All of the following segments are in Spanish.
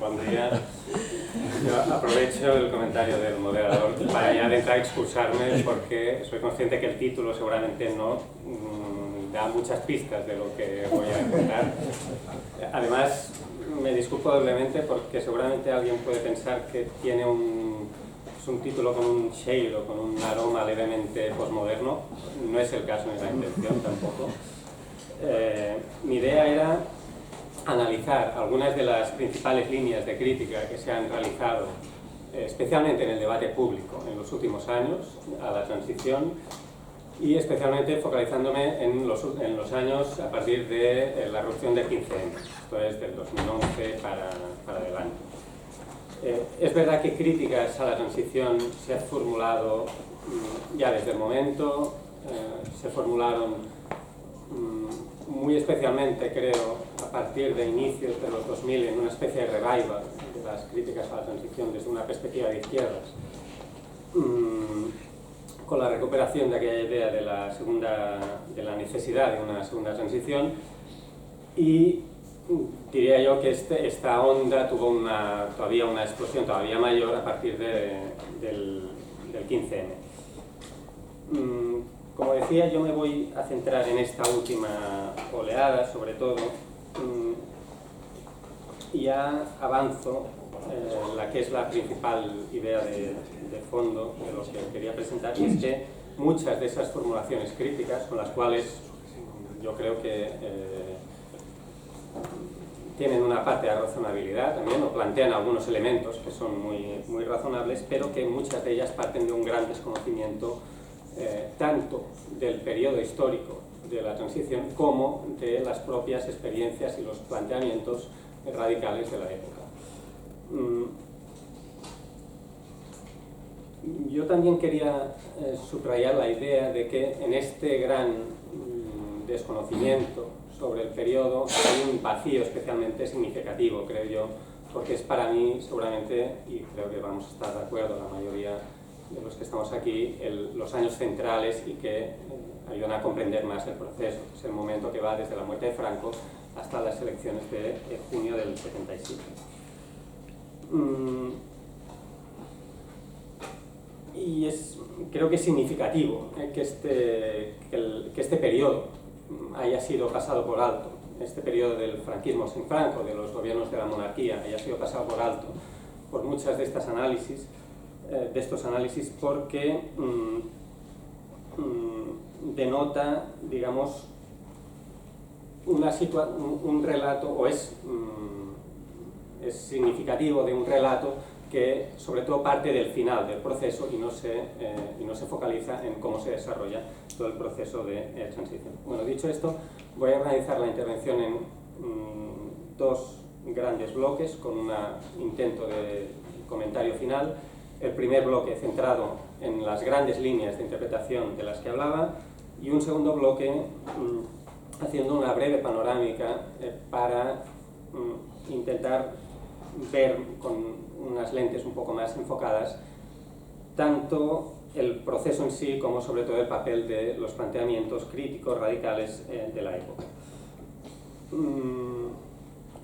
supondría. Yo aprovecho el comentario del moderador para ya de entrar a excusarme, porque soy consciente que el título seguramente no da muchas pistas de lo que voy a contar. Además, me disculpo doblemente porque seguramente alguien puede pensar que tiene es un título con un shade o con un aroma levemente posmoderno. No es el caso ni la intención tampoco. Mi idea era analizar algunas de las principales líneas de crítica que se han realizado, especialmente en el debate público en los últimos años, a la transición, y especialmente focalizándome en los años a partir de la erupción del 15M, esto es del 2011 para adelante. Es verdad que críticas a la transición se han formulado ya desde el momento, se formularon muy especialmente, creo, a partir de inicios de los 2000 en una especie de revival de las críticas a la transición desde una perspectiva de izquierdas, con la recuperación de aquella idea de la necesidad de una segunda transición, y diría yo que esta onda tuvo todavía una explosión todavía mayor a partir del 15M. Como decía, yo me voy a centrar en esta última oleada, sobre todo, y ya avanzo la que es la principal idea de fondo de lo que quería presentar, y es que muchas de esas formulaciones críticas, con las cuales yo creo que tienen una parte de razonabilidad también, o plantean algunos elementos que son muy razonables, pero que muchas de ellas parten de un gran desconocimiento tanto del periodo histórico de la transición como de las propias experiencias y los planteamientos radicales de la época. Yo también quería subrayar la idea de que en este gran desconocimiento sobre el periodo hay un vacío especialmente significativo, creo yo, porque es para mí seguramente, y creo que vamos a estar de acuerdo la mayoría de los que estamos aquí, los años centrales y que ayudan a comprender más el proceso. Es el momento que va desde la muerte de Franco hasta las elecciones de junio del 77. Y creo que es significativo que este periodo haya sido pasado por alto, este periodo del franquismo sin Franco, de los gobiernos de la monarquía, haya sido pasado por alto por muchas de estos análisis, porque denota, digamos, un relato, o es significativo de un relato que sobre todo parte del final del proceso y no se focaliza en cómo se desarrolla todo el proceso de transición. Bueno, dicho esto, voy a organizar la intervención en dos grandes bloques con un intento de comentario final. El primer bloque centrado en las grandes líneas de interpretación de las que hablaba, y un segundo bloque haciendo una breve panorámica para intentar ver con unas lentes un poco más enfocadas tanto el proceso en sí como sobre todo el papel de los planteamientos críticos radicales de la época.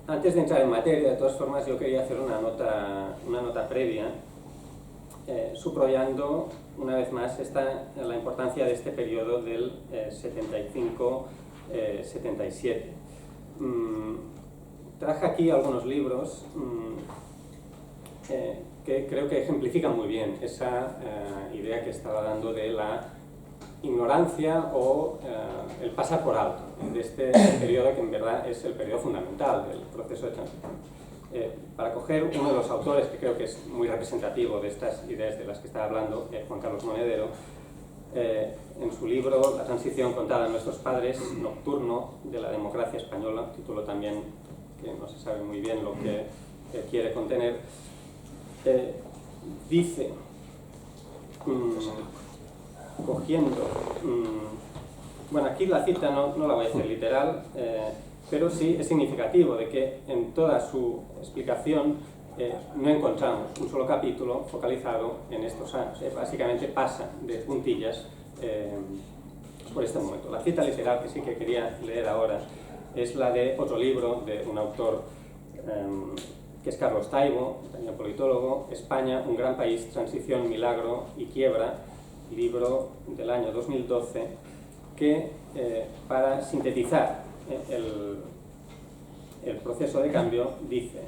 Antes de entrar en materia, de todas formas, yo quería hacer una nota previa subrayando una vez más la importancia de este periodo del 75-77. Traje aquí algunos libros que creo que ejemplifican muy bien esa idea que estaba dando de la ignorancia o el pasar por alto de este periodo, que en verdad es el periodo fundamental del proceso de transición. Para coger uno de los autores que creo que es muy representativo de estas ideas de las que estaba hablando, Juan Carlos Monedero, en su libro La transición contada a nuestros padres, Nocturno de la democracia española, título también que no se sabe muy bien lo que quiere contener, dice, cogiendo, bueno, aquí la cita no la voy a hacer literal, pero sí es significativo de que en toda su explicación no encontramos un solo capítulo focalizado en estos años. Básicamente pasa de puntillas por este momento. La cita literal que sí que quería leer ahora es la de otro libro de un autor que que es Carlos Taibo, también politólogo, España, un gran país, transición, milagro y quiebra, libro del año 2012, que para sintetizar el proceso de cambio dice: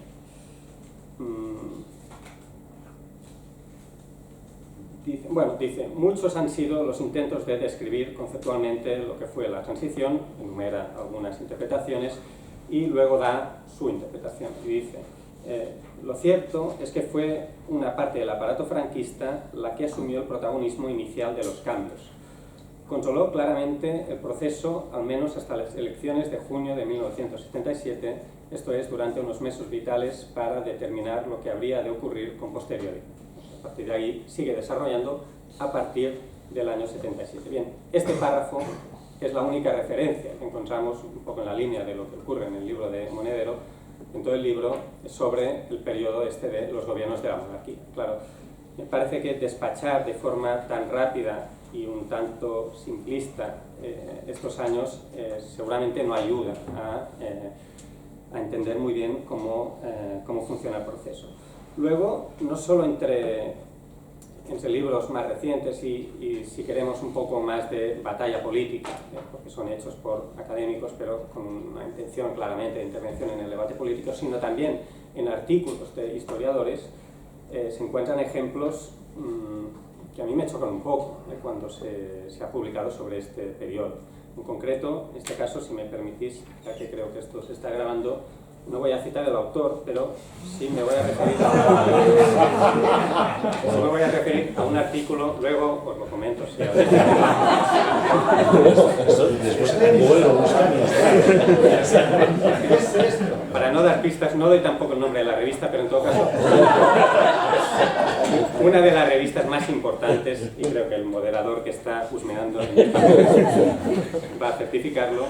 muchos han sido los intentos de describir conceptualmente lo que fue la transición, enumera algunas interpretaciones y luego da su interpretación y dice: lo cierto es que fue una parte del aparato franquista la que asumió el protagonismo inicial de los cambios. Controló claramente el proceso, al menos hasta las elecciones de junio de 1977, esto es, durante unos meses vitales para determinar lo que habría de ocurrir con posterioridad. A partir de ahí sigue desarrollando a partir del año 77. Bien, este párrafo es la única referencia que encontramos un poco en la línea de lo que ocurre en el libro de Monedero, en todo el libro, sobre el periodo de los gobiernos de la monarquía. Claro, me parece que despachar de forma tan rápida y un tanto simplista estos años seguramente no ayuda a entender muy bien cómo funciona el proceso. Luego, no solo entre libros más recientes y si queremos un poco más de batalla política, porque son hechos por académicos pero con una intención claramente de intervención en el debate político, sino también en artículos de historiadores, se encuentran ejemplos que a mí me chocan un poco cuando se ha publicado sobre este periodo. En concreto, en este caso, si me permitís, ya que creo que esto se está grabando, no voy a citar el autor, pero sí me voy a referir a un artículo, luego os lo comento. Si para no dar pistas, no doy tampoco el nombre de la revista, pero en todo caso, una de las revistas más importantes, y creo que el moderador que está husmeando va a certificarlo,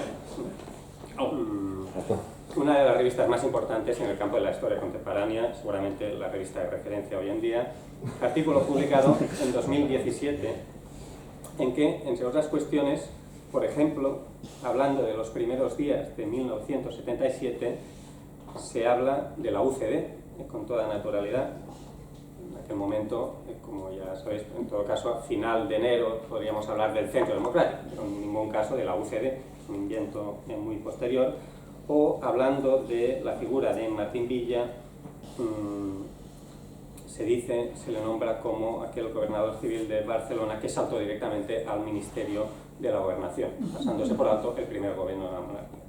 una de las revistas más importantes en el campo de la historia contemporánea, seguramente la revista de referencia hoy en día, artículo publicado en 2017, en que, entre otras cuestiones, por ejemplo, hablando de los primeros días de 1977, se habla de la UCD, con toda naturalidad. En aquel momento, como ya sabéis, en todo caso, a final de enero podríamos hablar del Centro Democrático, pero en ningún caso de la UCD, un invento muy posterior. O hablando de la figura de Martín Villa, se le nombra como aquel gobernador civil de Barcelona que saltó directamente al Ministerio de la Gobernación, pasándose por alto el primer gobierno de la monarquía.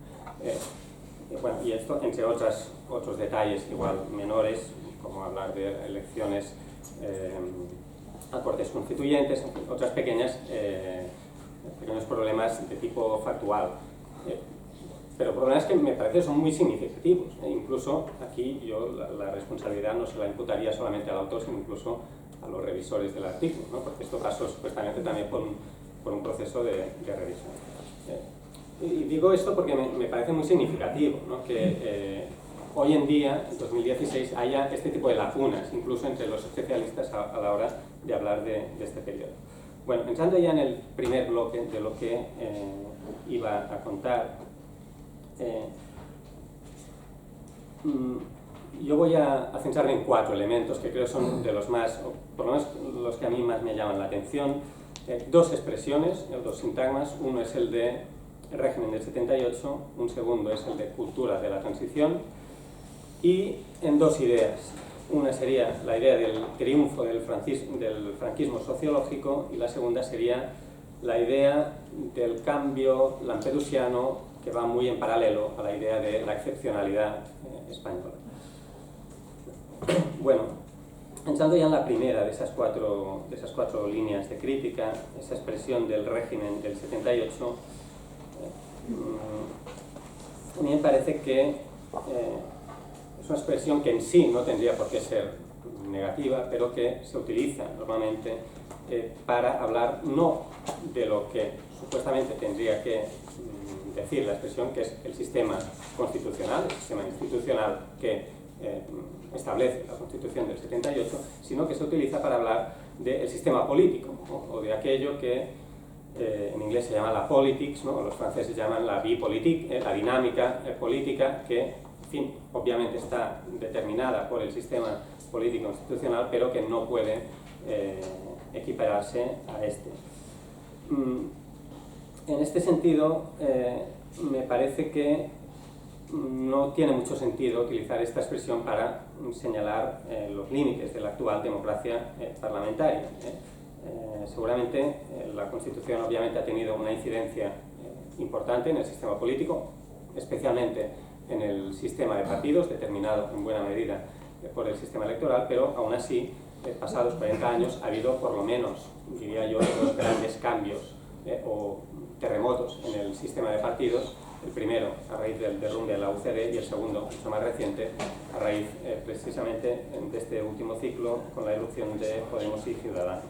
Bueno, y esto, entre otros detalles igual menores, como hablar de elecciones a Cortes Constituyentes, en fin, otras pequeños problemas de tipo factual. Pero problemas que me parece son muy significativos. Incluso aquí yo la responsabilidad no se la imputaría solamente al autor, sino incluso a los revisores del artículo, ¿no? Porque esto pasó supuestamente también por un proceso de revisión. Y digo esto porque me parece muy significativo, ¿no? Que hoy en día, en 2016, haya este tipo de lagunas, incluso entre los especialistas a la hora de hablar de este periodo. Bueno, entrando ya en el primer bloque de lo que iba a contar, yo voy a centrarme en 4 elementos que creo son de los más, o por lo menos los que a mí más me llaman la atención. 2 expresiones, 2 sintagmas. Uno es el de régimen del 78, un segundo es el de cultura de la transición, y en 2 ideas. Una sería la idea del triunfo del franquismo sociológico y la segunda sería la idea del cambio lampedusiano, que va muy en paralelo a la idea de la excepcionalidad española. Bueno, entrando ya en la primera de esas cuatro líneas de crítica, esa expresión del régimen del 78, a mí me parece que es una expresión que en sí no tendría por qué ser negativa, pero que se utiliza normalmente para hablar no de lo que supuestamente tendría que decir la expresión, que es el sistema constitucional, el sistema institucional que establece la Constitución del 78, sino que se utiliza para hablar del sistema político, ¿no? O de aquello que en inglés se llama la politics, ¿no? Los franceses llaman la vie politique, la dinámica política que fin, obviamente está determinada por el sistema político institucional, pero que no puede equipararse a este. En este sentido, me parece que no tiene mucho sentido utilizar esta expresión para señalar los límites de la actual democracia parlamentaria. Seguramente la Constitución obviamente ha tenido una incidencia importante en el sistema político, especialmente en el sistema de partidos, determinado en buena medida por el sistema electoral, pero aún así, pasados 40 años, ha habido por lo menos, diría yo, dos grandes cambios o terremotos en el sistema de partidos. El primero a raíz del derrumbe de la UCD y el segundo, mucho más reciente, a raíz precisamente de este último ciclo con la erupción de Podemos y Ciudadanos.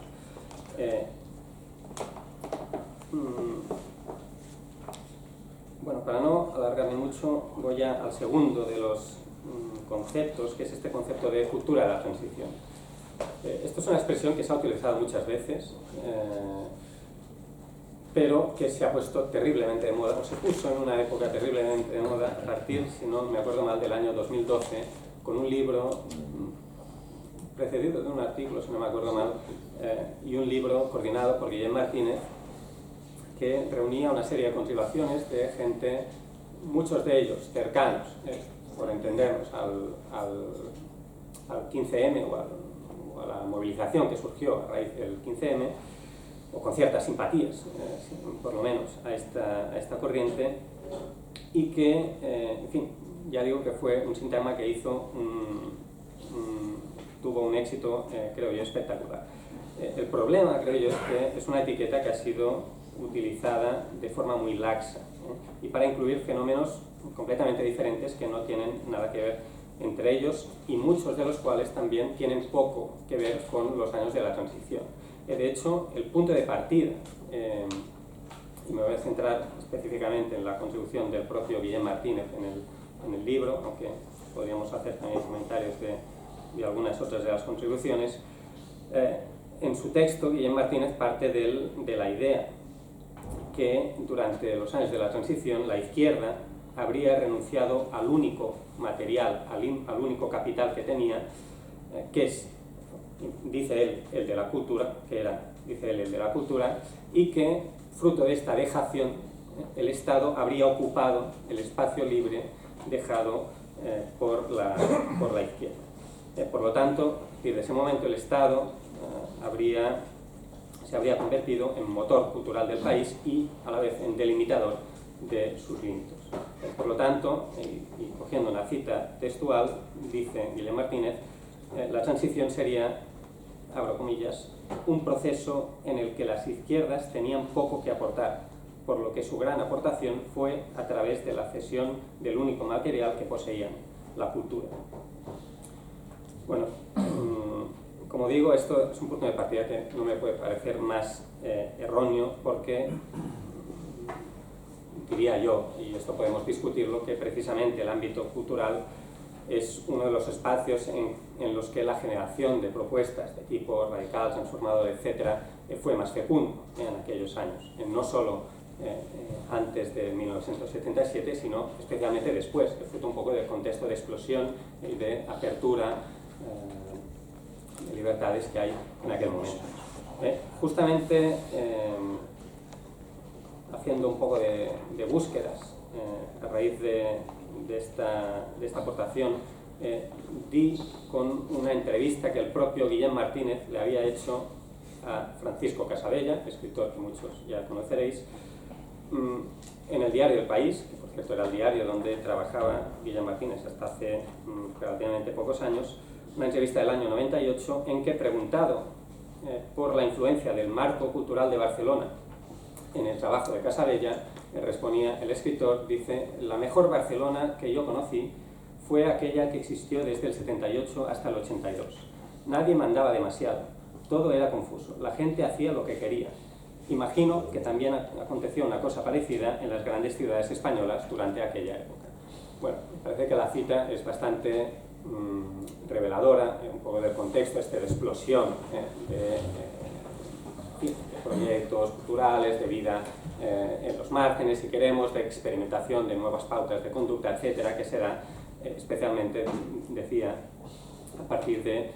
Bueno, para no alargarme mucho, voy ya al segundo de los conceptos, que es este concepto de cultura de la transición. Esto es una expresión que se ha utilizado muchas veces, pero que se ha puesto terriblemente de moda, o se puso en una época terriblemente de moda a partir, si no me acuerdo mal, del año 2012, con un libro precedido de un artículo, si no me acuerdo mal, y un libro coordinado por Guillem Martínez, que reunía una serie de contribuciones de gente, muchos de ellos cercanos, por entendernos, al 15M o a la movilización que surgió a raíz del 15M, o con ciertas simpatías, por lo menos, a esta corriente, y que, en fin, ya digo que fue un sintagma que tuvo un éxito, creo yo, espectacular. El problema, creo yo, es que es una etiqueta que ha sido utilizada de forma muy laxa, y para incluir fenómenos completamente diferentes que no tienen nada que ver entre ellos, y muchos de los cuales también tienen poco que ver con los años de la transición. De hecho, el punto de partida, y me voy a centrar específicamente en la contribución del propio Guillem Martínez en el libro, aunque podríamos hacer también comentarios de algunas otras de las contribuciones. En su texto, Guillem Martínez parte de la idea que durante los años de la transición la izquierda habría renunciado al único material, al único capital que tenía, que es, dice él, el de la cultura, que era, dice él, el de la cultura, y que, fruto de esta dejación, el Estado habría ocupado el espacio libre dejado por la izquierda. Por lo tanto, desde ese momento el Estado se habría convertido en motor cultural del país y, a la vez, en delimitador de sus límites. Por lo tanto, y cogiendo una cita textual, dice Guillem Martínez, la transición sería, abro comillas, un proceso en el que las izquierdas tenían poco que aportar, por lo que su gran aportación fue a través de la cesión del único material que poseían, la cultura. Bueno, como digo, esto es un punto de partida que no me puede parecer más erróneo, porque diría yo, y esto podemos discutirlo, que precisamente el ámbito cultural es uno de los espacios en los que la generación de propuestas de tipo radical, transformador, etc., fue más fecundo en aquellos años, no solo antes de 1977, sino especialmente después, que fruto un poco del contexto de explosión y de apertura de libertades que hay en aquel momento. Justamente haciendo un poco de búsquedas a raíz de esta aportación, di con una entrevista que el propio Guillem Martínez le había hecho a Francisco Casabella, escritor que muchos ya conoceréis, en el diario El País, que por cierto era el diario donde trabajaba Guillem Martínez hasta hace relativamente pocos años, una entrevista del año 98, en que, preguntado por la influencia del marco cultural de Barcelona en el trabajo de Casabella, respondía el escritor, dice: la mejor Barcelona que yo conocí fue aquella que existió desde el 78 hasta el 82. Nadie mandaba demasiado, todo era confuso, la gente hacía lo que quería. Imagino que también aconteció una cosa parecida en las grandes ciudades españolas durante aquella época. Bueno, me parece que la cita es bastante reveladora, un poco del contexto de explosión de proyectos culturales, de vida en los márgenes, si queremos, de experimentación de nuevas pautas de conducta, etcétera, que se da especialmente, decía, a partir de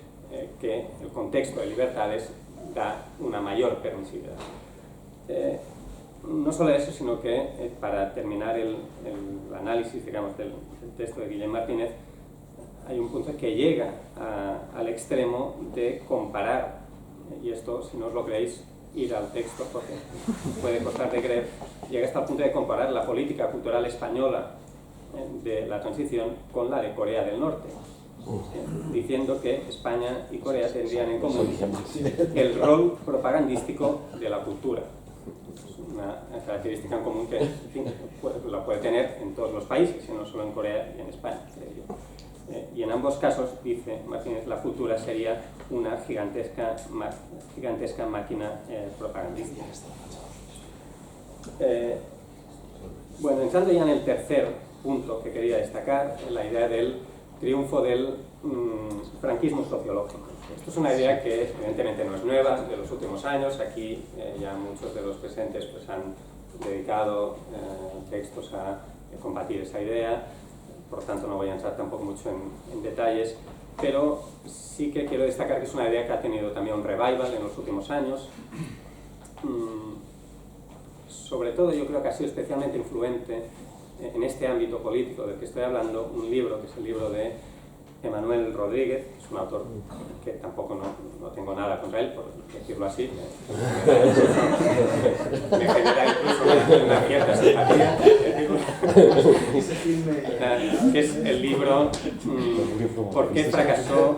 que el contexto de libertades da una mayor permisividad. No solo eso, sino que para terminar el análisis, digamos, del texto de Guillem Martínez, hay un punto que llega al extremo de comparar, y esto, si no os lo creéis, ir al texto porque puede costar de creer, llega hasta el punto de comparar la política cultural española de la transición con la de Corea del Norte, diciendo que España y Corea tendrían en común el rol propagandístico de la cultura. Una característica en común que, en fin, la puede tener en todos los países, y no solo en Corea y en España, creo yo. Y en ambos casos, dice Martínez, la cultura sería una gigantesca máquina propagandística. Bueno, entrando ya en el tercer punto que quería destacar, la idea del triunfo del franquismo sociológico. Esto es una idea que evidentemente no es nueva, de los últimos años. Aquí ya muchos de los presentes pues, han dedicado textos a combatir esa idea, por tanto no voy a entrar tampoco mucho en detalles, pero sí que quiero destacar que es una idea que ha tenido también un revival en los últimos años. Sobre todo yo creo que ha sido especialmente influente en este ámbito político del que estoy hablando, un libro que es el libro de Emanuel Rodríguez, es un autor que tampoco no tengo nada contra él, por decirlo así, me genera incluso una cierta simpatía, que es el libro ¿Por qué fracasó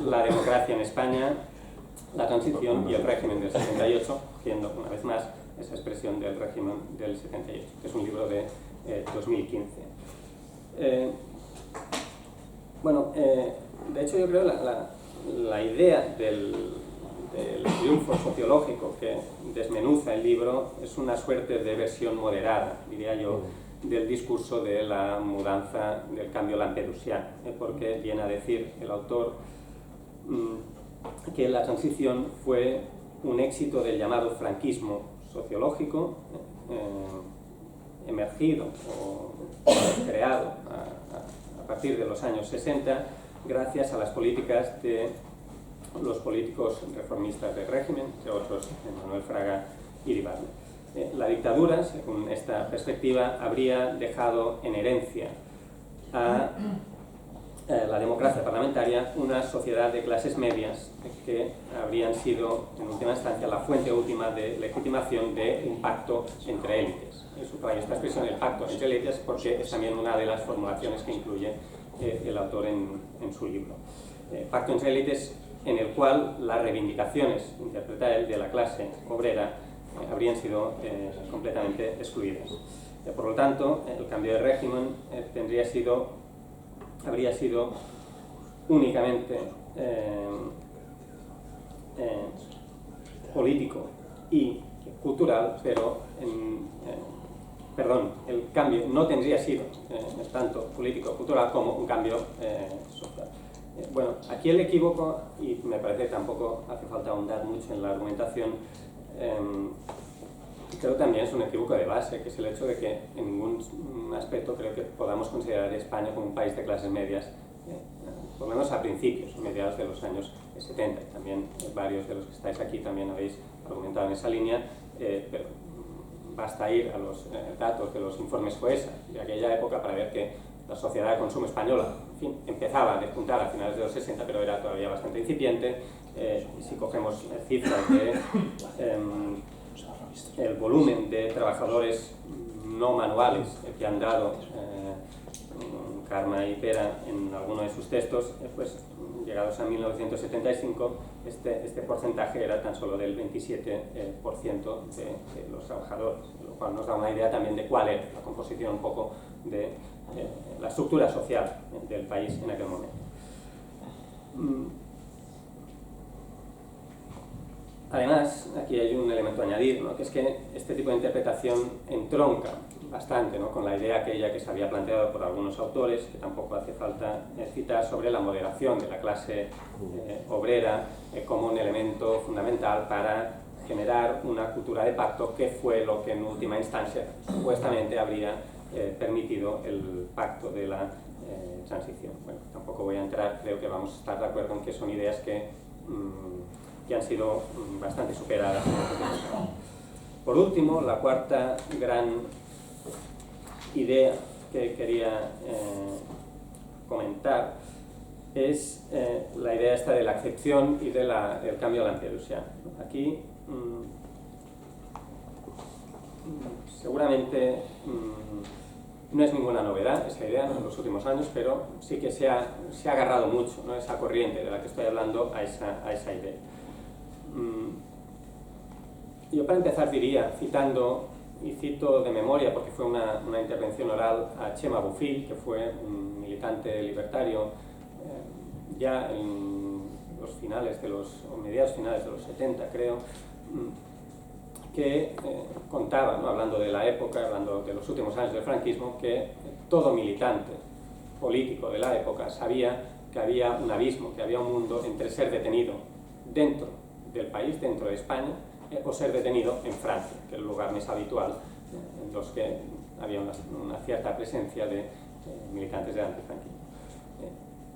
la democracia en España, la transición y el régimen del 78?, cogiendo una vez más esa expresión del régimen del 78, que es un libro de 2015. Bueno, de hecho yo creo la idea del triunfo sociológico que desmenuza el libro es una suerte de versión moderada, diría yo, del discurso de la mudanza, del cambio lampedusiano, porque viene a decir el autor que la transición fue un éxito del llamado franquismo sociológico, emergido o creado a partir de los años 60 gracias a las políticas de los políticos reformistas del régimen, entre otros Manuel Fraga Iribarne. La dictadura, según esta perspectiva, habría dejado en herencia a la democracia parlamentaria una sociedad de clases medias que habrían sido, en última instancia, la fuente última de legitimación de un pacto entre élites. Subrayo esta expresión, el pacto entre élites, porque es también una de las formulaciones que incluye el autor en su libro. Pacto entre élites en el cual las reivindicaciones, interpreta él, de la clase obrera habrían sido completamente excluidas. Por lo tanto, el cambio de régimen habría sido únicamente político y cultural, pero el cambio no tendría sido tanto político-cultural como un cambio social. Bueno, aquí el equívoco, y me parece que tampoco hace falta ahondar mucho en la argumentación, creo que también es un equívoco de base, que es el hecho de que en ningún aspecto creo que podamos considerar a España como un país de clases medias, por lo menos a principios, mediados de los años 70. También varios de los que estáis aquí también habéis argumentado en esa línea, pero basta ir a los datos de los informes FOESA de aquella época para ver que la sociedad de consumo española, en fin, empezaba a despuntar a finales de los 60, pero era todavía bastante incipiente. Y si cogemos cifras de el volumen de trabajadores no manuales que han dado Karma y Pera en alguno de sus textos, pues llegados a 1975, este porcentaje era tan solo del 27% de los trabajadores, lo cual nos da una idea también de cuál era la composición un poco de la estructura social del país en aquel momento. Además, aquí hay un elemento a añadir, ¿no?, que es que este tipo de interpretación entronca bastante, ¿no?, con la idea aquella que se había planteado por algunos autores, que tampoco hace falta citar, sobre la moderación de la clase obrera como un elemento fundamental para generar una cultura de pacto, que fue lo que en última instancia supuestamente habría permitido el pacto de la transición. Bueno, tampoco voy a entrar, creo que vamos a estar de acuerdo en que son ideas que han sido bastante superadas en los últimos años. Por último, la cuarta gran idea que quería comentar es la idea esta de la acepción y del cambio lampedusiano. Aquí seguramente no es ninguna novedad esa idea, ¿no?, en los últimos años, pero sí que se ha agarrado mucho, ¿no?, esa corriente de la que estoy hablando a esa idea. Yo para empezar diría, cito de memoria, porque fue una intervención oral, a Chema Bofill, que fue un militante libertario ya en los mediados finales de los 70, creo, que contaba, ¿no?, hablando de la época, hablando de los últimos años del franquismo, que todo militante político de la época sabía que había un abismo, que había un mundo entre ser detenido dentro del país, dentro de España, o ser detenido en Francia, que es el lugar más habitual en los que había una cierta presencia de militantes del antifranquismo.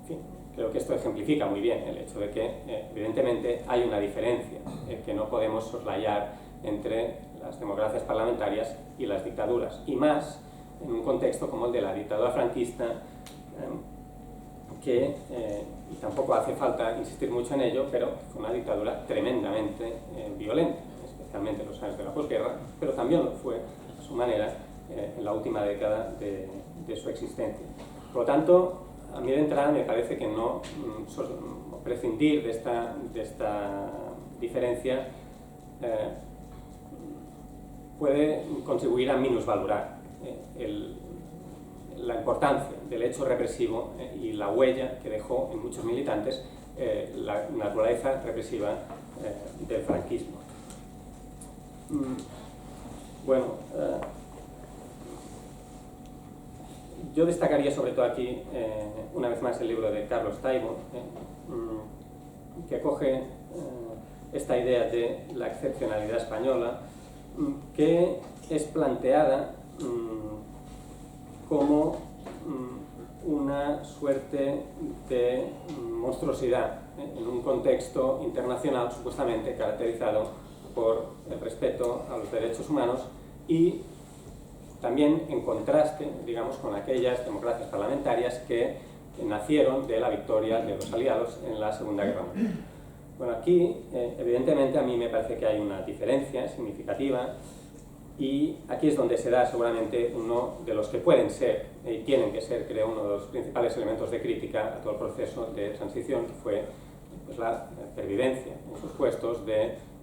En fin, creo que esto ejemplifica muy bien el hecho de que, evidentemente, hay una diferencia que no podemos soslayar entre las democracias parlamentarias y las dictaduras, y más en un contexto como el de la dictadura franquista, y tampoco hace falta insistir mucho en ello, pero fue una dictadura tremendamente violenta, especialmente en los años de la posguerra, pero también lo fue a su manera en la última década de su existencia. Por lo tanto, a mí de entrada me parece que no prescindir de esta diferencia puede contribuir a minusvalorar la importancia del hecho represivo y la huella que dejó en muchos militantes la naturaleza represiva del franquismo. Bueno, yo destacaría sobre todo aquí, una vez más, el libro de Carlos Taibo, que coge esta idea de la excepcionalidad española, que es planteada como una suerte de monstruosidad en un contexto internacional supuestamente caracterizado por el respeto a los derechos humanos y también en contraste, digamos, con aquellas democracias parlamentarias que nacieron de la victoria de los aliados en la Segunda Guerra Mundial. Bueno, aquí, evidentemente, a mí me parece que hay una diferencia significativa y aquí es donde se da seguramente uno de los que pueden ser, y tienen que ser, creo, uno de los principales elementos de crítica a todo el proceso de transición, que fue pues, la pervivencia en sus puestos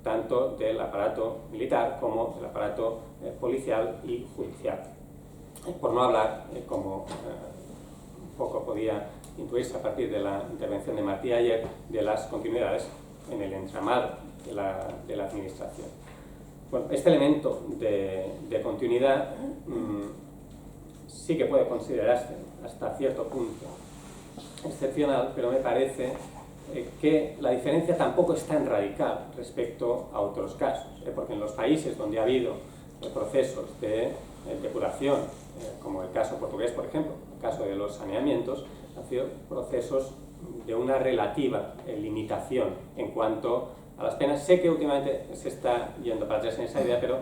tanto del aparato militar como del aparato policial y judicial. Por no hablar, como un poco podía intuirse a partir de la intervención de Martí ayer, de las continuidades en el entramado de la administración. Bueno, este elemento de continuidad sí que puede considerarse hasta cierto punto excepcional, pero me parece que la diferencia tampoco es tan radical respecto a otros casos, porque en los países donde ha habido procesos de depuración, como el caso portugués, por ejemplo, el caso de los saneamientos, han sido procesos de una relativa limitación en cuanto a las penas. Sé que últimamente se está yendo para atrás en esa idea, pero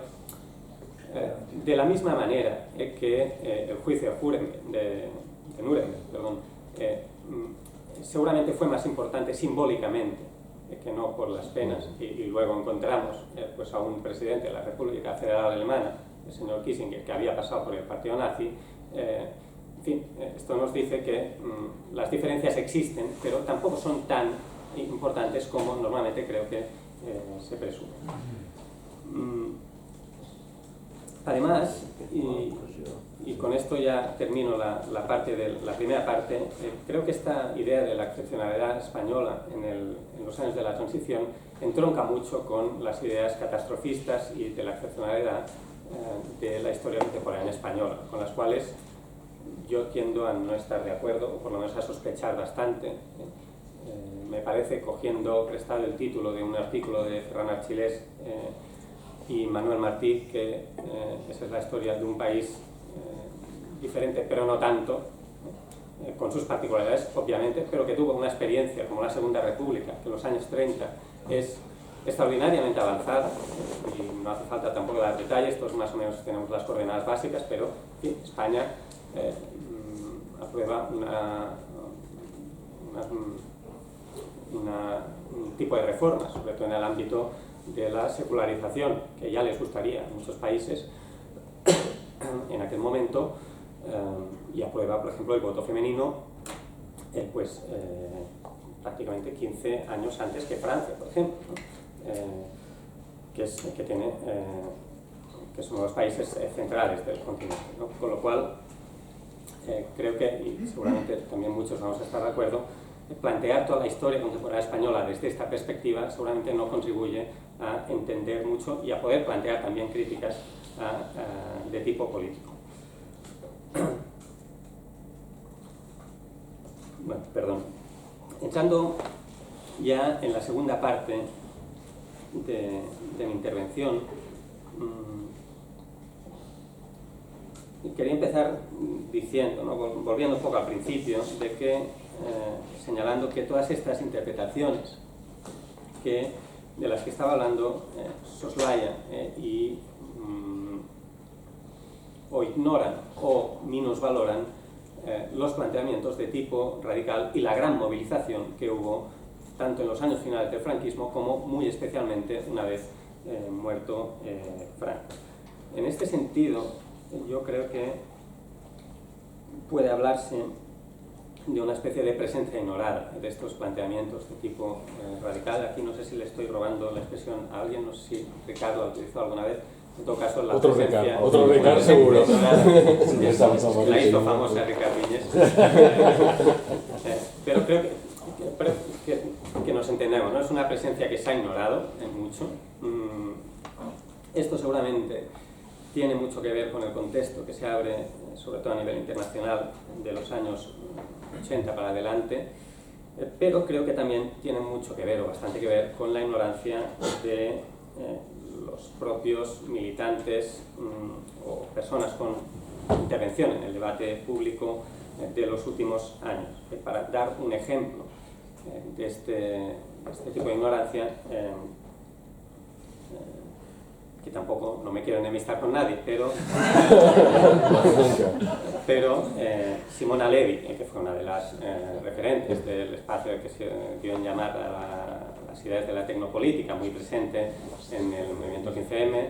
de la misma manera que el juicio de Nuremberg, seguramente fue más importante simbólicamente que no por las penas, y luego encontramos pues a un presidente de la República Federal Alemana, el señor Kissinger, que había pasado por el partido nazi. En fin, esto nos dice que las diferencias existen, pero tampoco son tan importantes como normalmente creo que se presume. Además, y con esto ya termino la primera parte, creo que esta idea de la excepcionalidad española en los años de la transición entronca mucho con las ideas catastrofistas y de la excepcionalidad de la historia contemporánea española, con las cuales yo tiendo a no estar de acuerdo, o por lo menos a sospechar bastante. Me parece, cogiendo prestado el título de un artículo de Ferran Archilés y Manuel Martí, que esa es la historia de un país diferente, pero no tanto, con sus particularidades, obviamente, pero que tuvo una experiencia como la Segunda República, que en los años 30 es extraordinariamente avanzada, y no hace falta tampoco dar detalles, todos más o menos tenemos las coordenadas básicas, pero en fin, España aprueba un tipo de reformas, sobre todo en el ámbito de la secularización, que ya les gustaría a muchos países en aquel momento, y aprueba, por ejemplo, el voto femenino prácticamente 15 años antes que Francia, por ejemplo, ¿no? que son los países centrales del continente, ¿no? Con lo cual, creo que, y seguramente también muchos vamos a estar de acuerdo, plantear toda la historia contemporánea española desde esta perspectiva seguramente no contribuye a entender mucho y a poder plantear también críticas de tipo político. Bueno, perdón. Entrando ya en la segunda parte de mi intervención, quería empezar diciendo, ¿no? Volviendo un poco al principio, de que señalando que todas estas interpretaciones de las que estaba hablando soslayan o ignoran o minusvaloran los planteamientos de tipo radical y la gran movilización que hubo tanto en los años finales del franquismo como muy especialmente una vez muerto Franco. En este sentido, yo creo que puede hablarse de una especie de presencia ignorada de estos planteamientos de tipo radical. Aquí no sé si le estoy robando la expresión a alguien, no sé si Ricardo la utilizó alguna vez. En todo caso, la otro presencia... Ricardo seguro. La hizo famosa Ricardo Viñes. Pero creo que nos entendemos, ¿no? Es una presencia que se ha ignorado en mucho. Esto seguramente tiene mucho que ver con el contexto que se abre, sobre todo a nivel internacional, de los años 80 para adelante, pero creo que también tiene mucho que ver, o bastante que ver, con la ignorancia de los propios militantes o personas con intervención en el debate público de los últimos años. Para dar un ejemplo de este tipo de ignorancia, que tampoco, no me quiero enemistar con nadie, pero Simona Levi, que fue una de las referentes del espacio que se dio en llamar a las ideas de la tecnopolítica, muy presente en el movimiento 15M,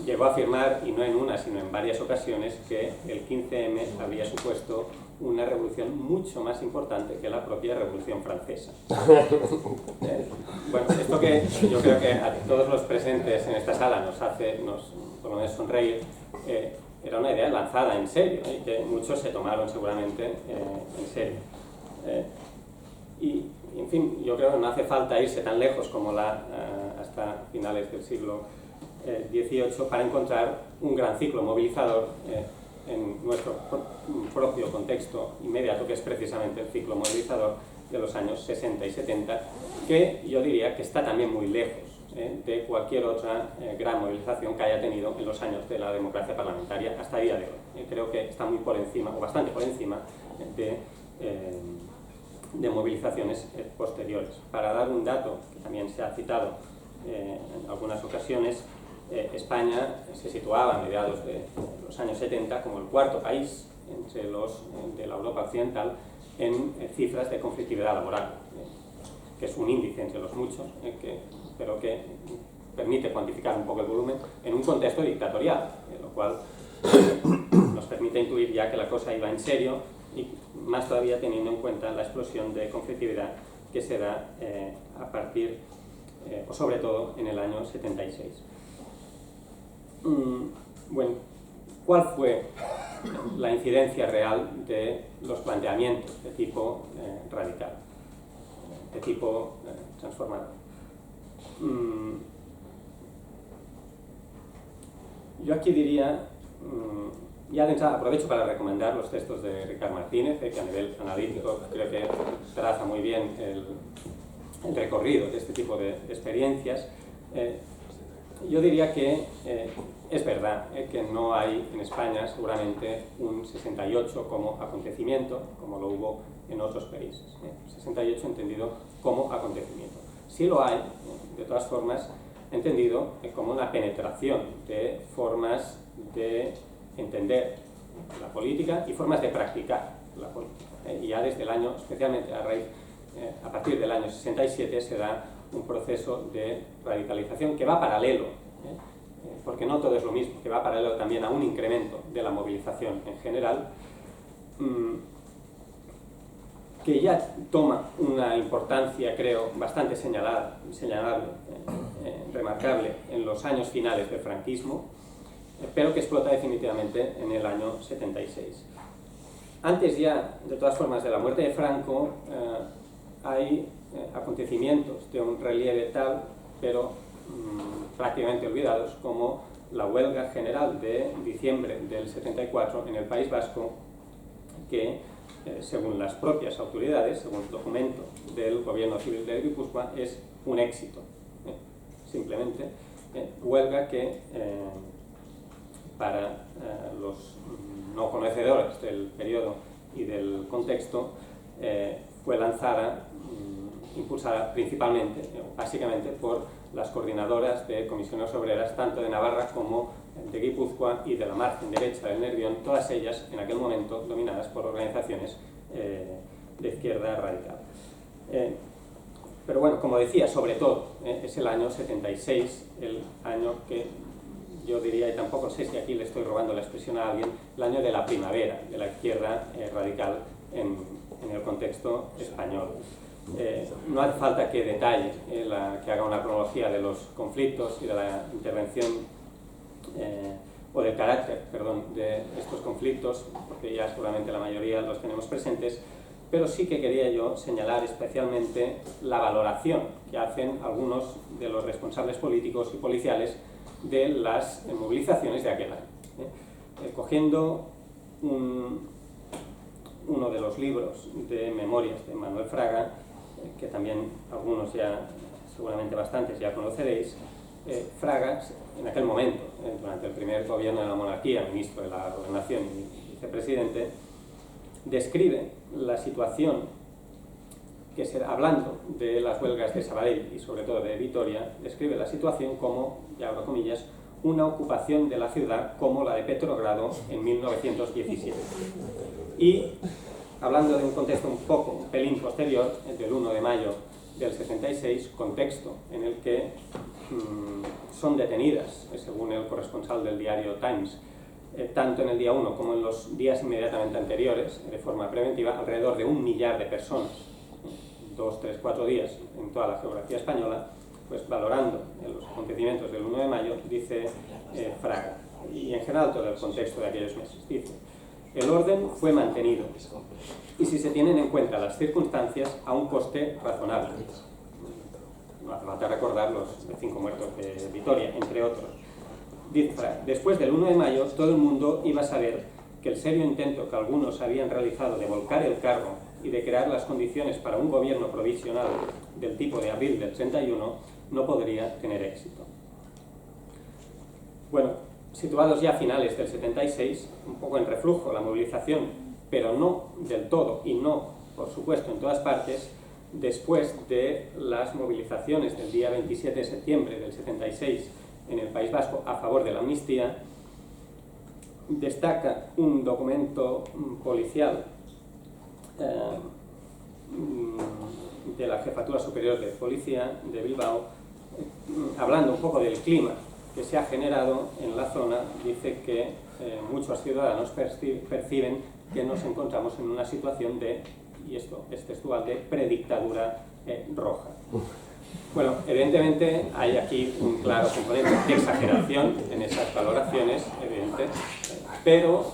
llegó a afirmar, y no en una, sino en varias ocasiones, que el 15M había supuesto una revolución mucho más importante que la propia Revolución Francesa. Bueno, esto que yo creo que a todos los presentes en esta sala nos hace, por lo menos sonreír, era una idea lanzada en serio, y que muchos se tomaron seguramente en serio. Y, en fin, yo creo que no hace falta irse tan lejos como hasta finales del siglo XVIII para encontrar un gran ciclo movilizador en nuestro propio contexto inmediato, que es precisamente el ciclo movilizador de los años 60 y 70, que yo diría que está también muy lejos de cualquier otra gran movilización que haya tenido en los años de la democracia parlamentaria hasta el día de hoy. Creo que está muy por encima, o bastante por encima, de movilizaciones posteriores. Para dar un dato que también se ha citado en algunas ocasiones, España se situaba a mediados de los años 70 como el cuarto país entre los de la Europa occidental en cifras de conflictividad laboral, que es un índice entre los muchos, pero que permite cuantificar un poco el volumen en un contexto dictatorial, lo cual nos permite intuir ya que la cosa iba en serio, y más todavía teniendo en cuenta la explosión de conflictividad que se da a partir, o sobre todo, en el año 76. Bueno, ¿cuál fue la incidencia real de los planteamientos de tipo radical, de tipo transformador? Yo aquí diría, ya de entrada aprovecho para recomendar los textos de Ricard Martínez, que a nivel analítico creo que traza muy bien el recorrido de este tipo de experiencias. yo diría que es verdad que no hay en España seguramente un 68 como acontecimiento, como lo hubo en otros países. 68 entendido como acontecimiento. Sí lo hay, de todas formas, entendido como una penetración de formas de entender la política y formas de practicar la política. Y ya desde el año, especialmente a partir del año 67, se da un proceso de radicalización que va paralelo, porque no todo es lo mismo, que va paralelo también a un incremento de la movilización en general, que ya toma una importancia, creo, bastante señalable, remarcable en los años finales del franquismo, pero que explota definitivamente en el año 76. Antes ya, de todas formas, de la muerte de Franco, hay acontecimientos de un relieve tal, pero prácticamente olvidados, como la huelga general de diciembre del 74 en el País Vasco, que, según las propias autoridades, según el documento del gobierno civil de Guipúzcoa, es un éxito. Simplemente, huelga que, para los no conocedores del periodo y del contexto, fue lanzada, impulsada principalmente, básicamente, por las coordinadoras de comisiones obreras, tanto de Navarra como de Guipúzcoa y de la margen derecha del Nervión, todas ellas en aquel momento dominadas por organizaciones de izquierda radical. Pero bueno, como decía, sobre todo, es el año 76, el año que yo diría, y tampoco sé si aquí le estoy robando la expresión a alguien, el año de la primavera de la izquierda radical en el contexto español. No hace falta que detalle, que haga una cronología de los conflictos y de la intervención o del carácter, de estos conflictos, porque ya seguramente la mayoría los tenemos presentes, pero sí que quería yo señalar especialmente la valoración que hacen algunos de los responsables políticos y policiales de las movilizaciones de aquel año. Cogiendo uno de los libros de memorias de Manuel Fraga, que también algunos ya, seguramente bastantes ya conoceréis, Fraga, en aquel momento, durante el primer gobierno de la monarquía, ministro de la Gobernación y vicepresidente, describe la situación que hablando de las huelgas de Sabadell y sobre todo de Vitoria, describe la situación como, y abro comillas, una ocupación de la ciudad como la de Petrogrado en 1917. Y hablando de un contexto un pelín posterior, del 1 de mayo del 76, contexto en el que son detenidas, según el corresponsal del diario Times, tanto en el día 1 como en los días inmediatamente anteriores, de forma preventiva, alrededor de 1 millar de personas, 2, 3, 4 días en toda la geografía española, pues valorando los acontecimientos del 1 de mayo, dice Fraga, y en general todo el contexto de aquellos meses, dice: el orden fue mantenido, y si se tienen en cuenta las circunstancias, a un coste razonable. No hace falta recordar los 5 muertos de Vitoria, entre otros. Dice Fraga: después del 1 de mayo, todo el mundo iba a saber que el serio intento que algunos habían realizado de volcar el carro y de crear las condiciones para un gobierno provisional del tipo de abril del 31 no podría tener éxito. Bueno, situados ya a finales del 76, un poco en reflujo la movilización, pero no del todo y no, por supuesto, en todas partes, después de las movilizaciones del día 27 de septiembre del 76 en el País Vasco a favor de la amnistía, destaca un documento policial de la Jefatura Superior de Policía de Bilbao, hablando un poco del clima que se ha generado en la zona. Dice que muchos ciudadanos perciben que nos encontramos en una situación de, y esto es textual, de predictadura roja. Bueno, evidentemente hay aquí un claro componente de exageración en esas valoraciones, evidente, pero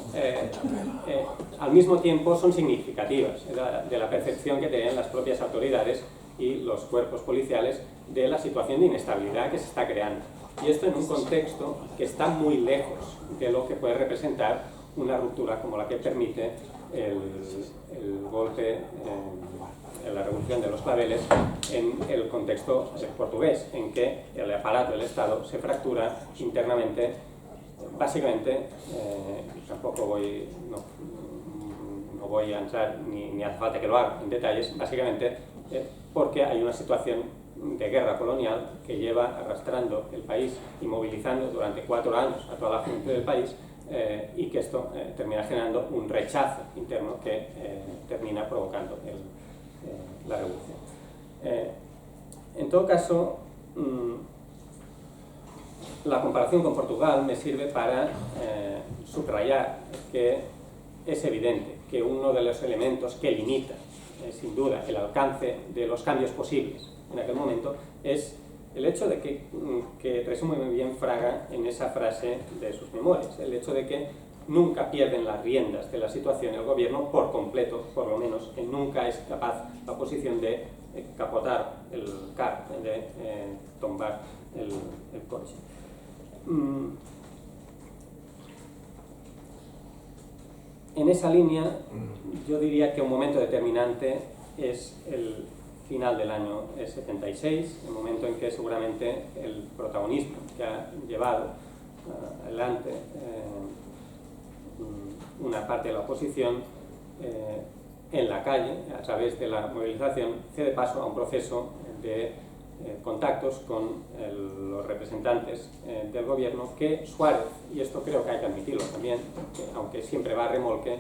al mismo tiempo son significativas de la percepción que tienen las propias autoridades y los cuerpos policiales de la situación de inestabilidad que se está creando. Y esto en un contexto que está muy lejos de lo que puede representar una ruptura como la que permite el golpe, en la Revolución de los Claveles, en el contexto portugués, en que el aparato del Estado se fractura internamente, básicamente, tampoco no voy a entrar, ni hace falta que lo haga en detalles, básicamente porque hay una situación de guerra colonial que lleva arrastrando el país y movilizando durante 4 años a toda la gente del país, y que esto termina generando un rechazo interno que termina provocando la revolución. En todo caso, la comparación con Portugal me sirve para subrayar que es evidente que uno de los elementos que limita, sin duda, el alcance de los cambios posibles en aquel momento es el hecho de que resume muy bien Fraga en esa frase de sus memorias, el hecho de que nunca pierden las riendas de la situación el gobierno por completo, por lo menos, que nunca es capaz la oposición de capotar el carro, de tumbar el coche. En esa línea, yo diría que un momento determinante es el final del año 76, el momento en que seguramente el protagonismo que ha llevado adelante una parte de la oposición en la calle, a través de la movilización, cede paso a un proceso de contactos con los representantes del gobierno que Suárez, y esto creo que hay que admitirlo también, aunque siempre va a remolque,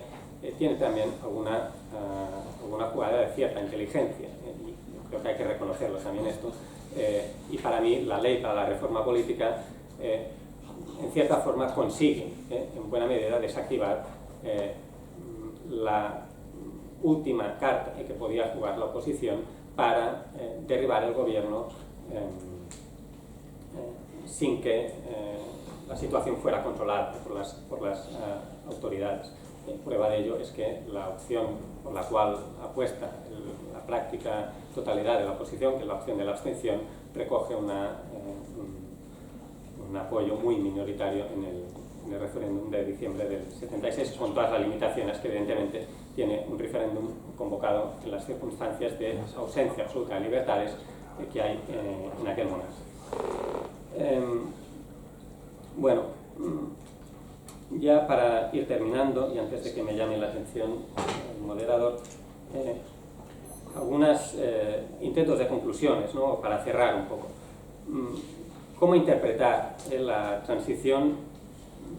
tiene también alguna jugada de cierta inteligencia, y creo que hay que reconocerlo también esto, y para mí la ley para la reforma política en cierta forma consigue en buena medida desactivar la última carta que podía jugar la oposición para derribar el gobierno sin que la situación fuera controlada por las autoridades. Prueba de ello es que la opción por la cual apuesta la práctica totalidad de la oposición, que es la opción de la abstención, recoge un apoyo muy minoritario en el referéndum de diciembre del 76, con todas las limitaciones que evidentemente tiene un referéndum convocado en las circunstancias de ausencia absoluta de libertades que hay en aquel momento. Bueno, ya para ir terminando, y antes de que me llame la atención el moderador, algunos intentos de conclusiones, ¿no?, para cerrar un poco. ¿Cómo interpretar la transición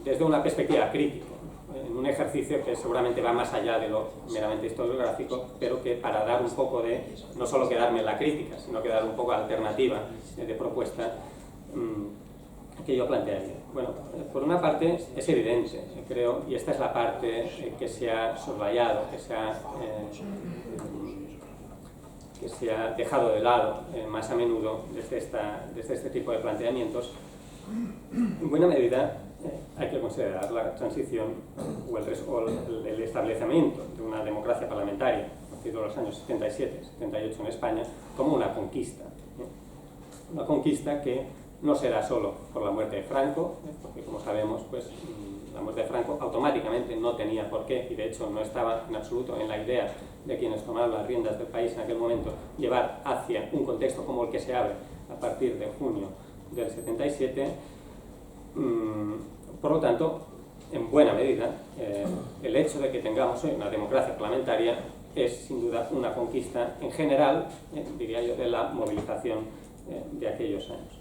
desde una perspectiva crítica? En un ejercicio que seguramente va más allá de lo meramente historiográfico, pero que para dar un poco de, no solo quedarme en la crítica, sino que dar un poco de alternativa de propuesta que yo plantearía. Bueno, por una parte es evidente, creo, y esta es la parte que se ha soslayado, que se ha dejado de lado más a menudo desde este tipo de planteamientos. En buena medida hay que considerar la transición o el establecimiento de una democracia parlamentaria, a partir de los años 77, 78 en España, como una conquista. Una conquista que no será solo por la muerte de Franco, porque como sabemos, pues, la muerte de Franco automáticamente no tenía por qué, y de hecho no estaba en absoluto en la idea de quienes tomaron las riendas del país en aquel momento, llevar hacia un contexto como el que se abre a partir de junio del 77. Por lo tanto, en buena medida, el hecho de que tengamos hoy una democracia parlamentaria es sin duda una conquista en general, diría yo, de la movilización de aquellos años.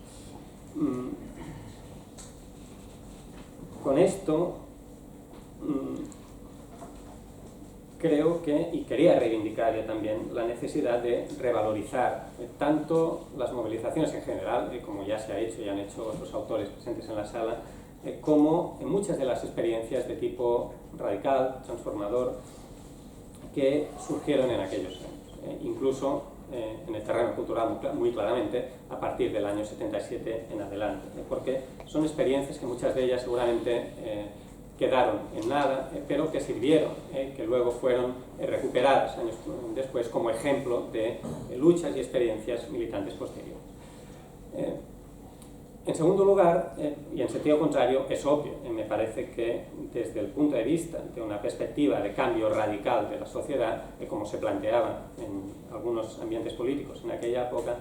Con esto creo que, y quería reivindicar yo también, la necesidad de revalorizar tanto las movilizaciones en general, como ya se ha hecho y han hecho otros autores presentes en la sala, como en muchas de las experiencias de tipo radical, transformador, que surgieron en aquellos años, incluso en el terreno cultural muy claramente a partir del año 77 en adelante, porque son experiencias que muchas de ellas seguramente quedaron en nada, pero que sirvieron, que luego fueron recuperadas años después como ejemplo de luchas y experiencias militantes posteriores. En segundo lugar, y en sentido contrario, es obvio, me parece que desde el punto de vista de una perspectiva de cambio radical de la sociedad, como se planteaba en algunos ambientes políticos en aquella época,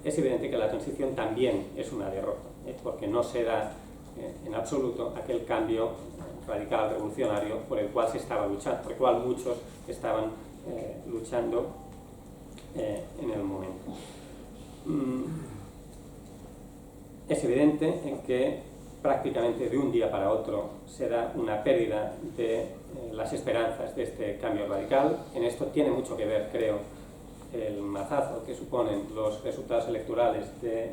es evidente que la transición también es una derrota, porque no se da en absoluto aquel cambio radical, revolucionario, por el cual se estaba luchando, por el cual muchos estaban luchando en el momento. Es evidente en que prácticamente de un día para otro se da una pérdida de las esperanzas de este cambio radical. En esto tiene mucho que ver, creo, el mazazo que suponen los resultados electorales de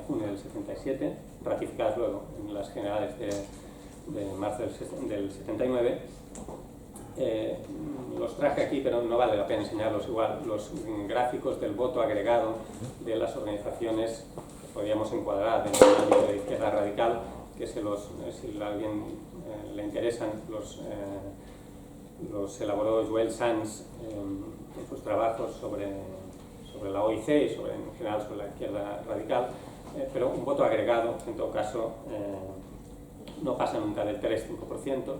junio del 77, ratificados luego en las generales de marzo del 79. Los traje aquí, pero no vale la pena enseñarlos igual. Los gráficos del voto agregado de las organizaciones que podríamos encuadrar dentro del ámbito de izquierda radical, que si a alguien le interesan, los elaboró Joel Sanz en sus trabajos sobre la OIC y en general sobre la izquierda radical, pero un voto agregado, en todo caso, no pasa nunca del 3-5%,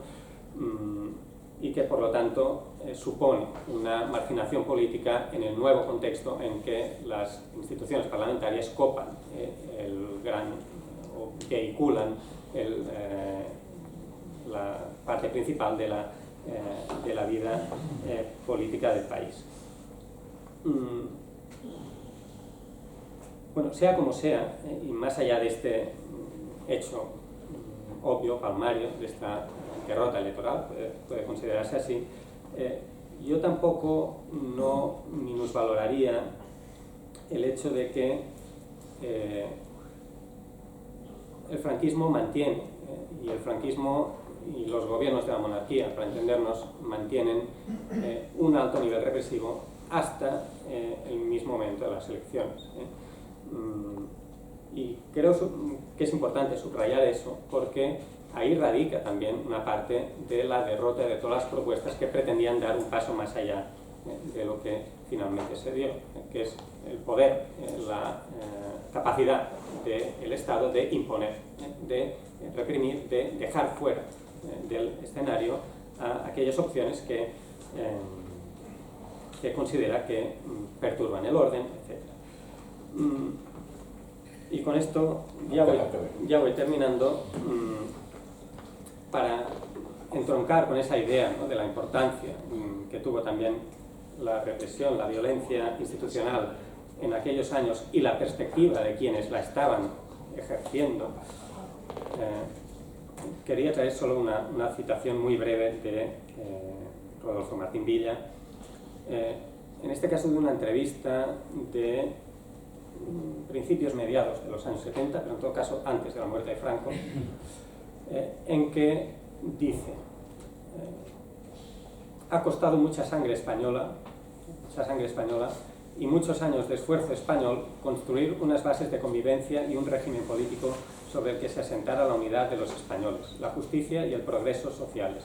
y que por lo tanto supone una marginación política en el nuevo contexto en que las instituciones parlamentarias copan o vehiculan la parte principal de la vida política del país. Bueno, sea como sea, y más allá de este hecho obvio, palmario, de esta derrota electoral, puede considerarse así, yo tampoco no minusvaloraría el hecho de que el franquismo mantiene, y el franquismo y los gobiernos de la monarquía, para entendernos, mantienen un alto nivel represivo hasta el mismo momento de las elecciones. Y creo que es importante subrayar eso, porque ahí radica también una parte de la derrota de todas las propuestas que pretendían dar un paso más allá de lo que finalmente se dio, que es el poder, la capacidad del Estado de imponer, de reprimir, de dejar fuera del escenario a aquellas opciones que considera que perturban el orden, etc. Y con esto ya voy terminando, para entroncar con esa idea, ¿no?, de la importancia que tuvo también la represión, la violencia institucional en aquellos años y la perspectiva de quienes la estaban ejerciendo. Quería traer solo una citación muy breve de Rodolfo Martín Villa, en este caso de una entrevista de principios mediados de los años 70, pero en todo caso antes de la muerte de Franco, en que dice: ha costado mucha sangre española y muchos años de esfuerzo español construir unas bases de convivencia y un régimen político sobre el que se asentara la unidad de los españoles, la justicia y el progreso sociales.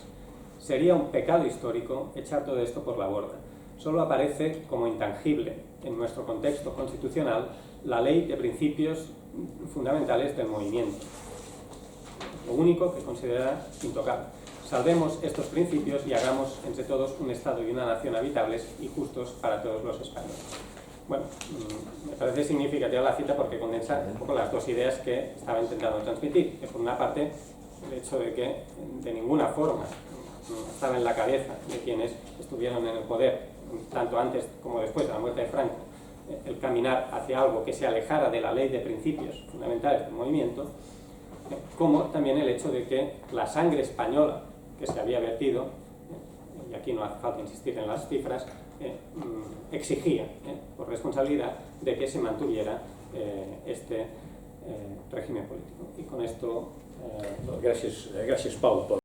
Sería un pecado histórico echar todo esto por la borda. Solo aparece como intangible en nuestro contexto constitucional la ley de principios fundamentales del movimiento, lo único que considera intocable. Salvemos estos principios y hagamos entre todos un Estado y una nación habitables y justos para todos los españoles. Bueno, me parece significativa la cita porque condensa un poco las dos ideas que estaba intentando transmitir. Por una parte, el hecho de que de ninguna forma estaba en la cabeza de quienes estuvieron en el poder, tanto antes como después de la muerte de Franco, el caminar hacia algo que se alejara de la ley de principios fundamentales del movimiento, como también el hecho de que la sangre española que se había vertido, y aquí no hace falta insistir en las cifras, exigía por responsabilidad de que se mantuviera este régimen político. Y con esto... Gràcies, Pau.